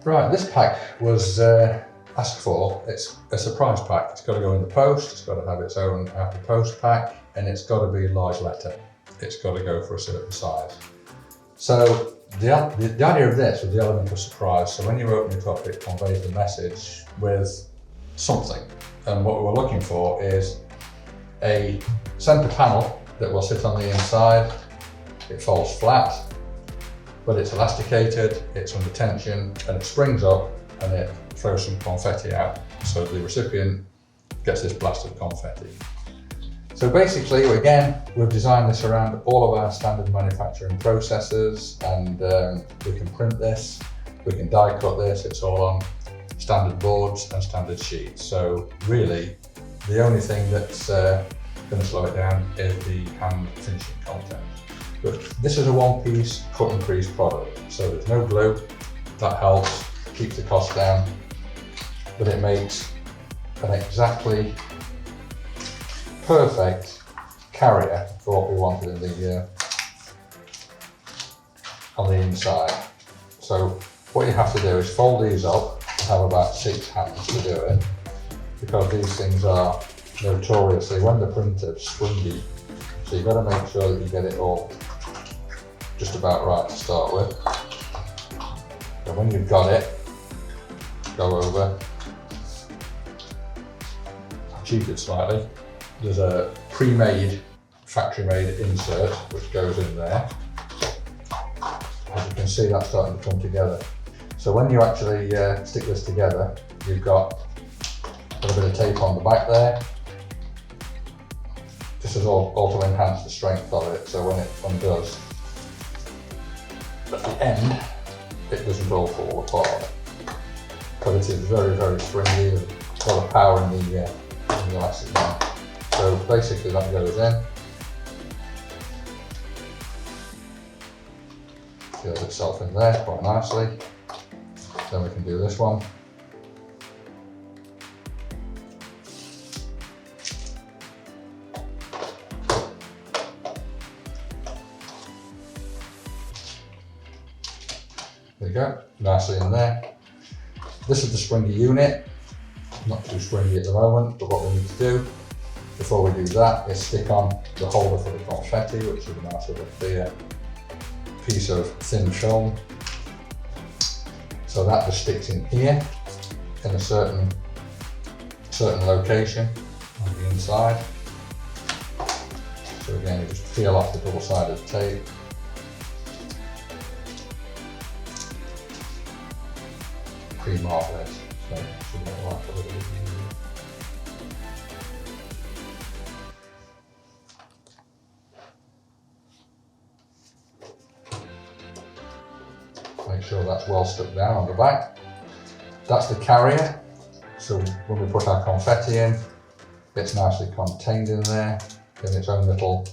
Right, this pack was asked for. It's a surprise pack. It's got to go in the post, it's got to have its own after post pack, and it's got to be large letter. It's got to go for a certain size. So the idea of this was the element of surprise. So when you open it up, it conveys the message with something. And what we're looking for is a center panel that will sit on the inside. It folds flat, but it's elasticated, it's under tension, and it springs up and it throws some confetti out. So the recipient gets this blast of confetti. So basically, again, we've designed this around all of our standard manufacturing processes, and we can print this, we can die cut this, it's all on standard boards and standard sheets. So really, the only thing that's going to slow it down is the hand finishing content. But this is a one-piece cut and crease product, so there's no glue. That helps, keeps the cost down, but it makes an exactly perfect carrier for what we wanted in the on the inside. So what you have to do is fold these up and have about 6 hands to do it, because these things are notoriously, when they're printed, springy. So you've got to make sure that you get it all just about right to start with. And when you've got it, go over, cheat it slightly. There's a pre-made, factory-made insert which goes in there. As you can see, that's starting to come together. So when you actually stick this together, you've got a little bit of tape on the back there. This is all to enhance the strength of it, so when it undoes, at the end, it doesn't all fall apart. But it is very, very springy, with a lot of power in the elastic band. So basically that goes in, seals itself in there quite nicely. Then we can do this one. There you go, nicely in there. This is the springy unit. Not too springy at the moment, but what we need to do before we do that is stick on the holder for the confetti, which is a nice little clear piece of thin film. So that just sticks in here in a certain location on the inside. So again, you just peel off the double-sided tape. Pre-mark this, so it should look like a little bit easier. Make sure that's well stuck down on the back. That's the carrier, so when we put our confetti in, it's nicely contained in there in its own little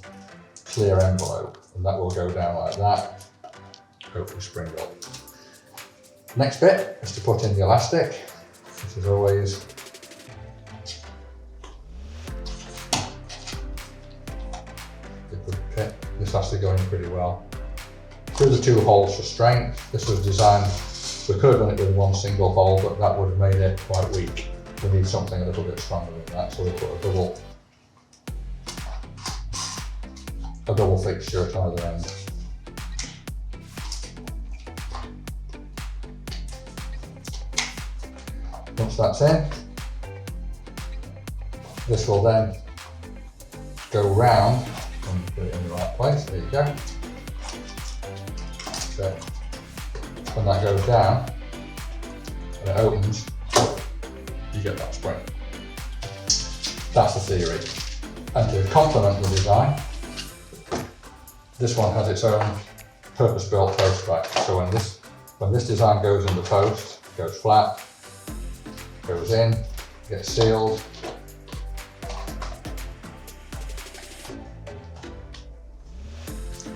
clear envelope, and that will go down like that, hopefully spring up. Next bit is to put in the elastic. This is always a good kit. This has to go in pretty well. Through the 2 holes for strength. This was designed, we could have done it with one single hole, but that would have made it quite weak. We need something a little bit stronger than that, so we put a double fixture at either end. Once that's in, this will then go round and put it in the right place. There you go. So when that goes down and it opens, you get that spring. That's the theory. And to complement the design, this one has its own purpose-built post back. So when this design goes in the post, it goes flat, goes in, gets sealed.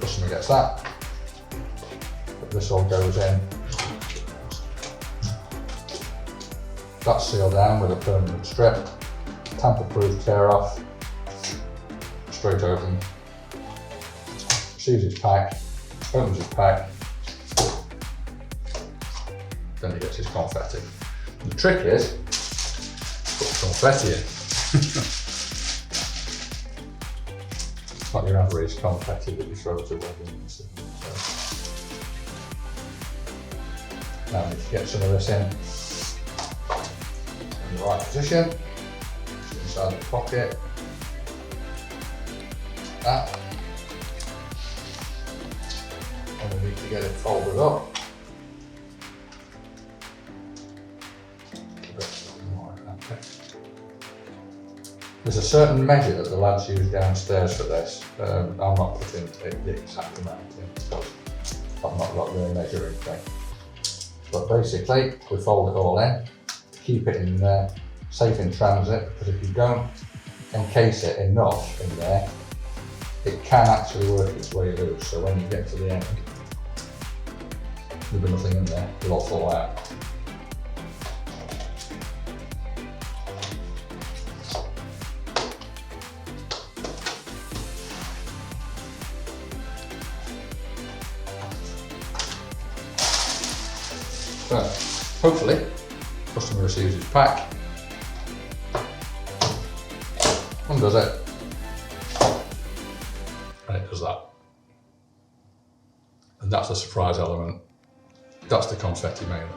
Customer gets that. But this all goes in. That's sealed down with a permanent strip. Tamper-proof tear off. Straight open. Receives its pack, opens its pack, then he gets his confetti. And the trick is, put the confetti in. It's not your average confetti that you throw to weddings. Now we need to get some of this in the right position, inside the pocket, that, and we need to get it folded up. There's a certain measure that the lads use downstairs for this. I'm not putting the exact amount in because I've not got the measuring thing. But basically, we fold it all in, keep it in there, safe in transit, because if you don't encase it enough in there, it can actually work its way loose. So when you get to the end, there'll be nothing in there, it'll all fall out. So, hopefully, the customer receives his pack, undoes it, and it does that. And that's the surprise element. That's the confetti mailing.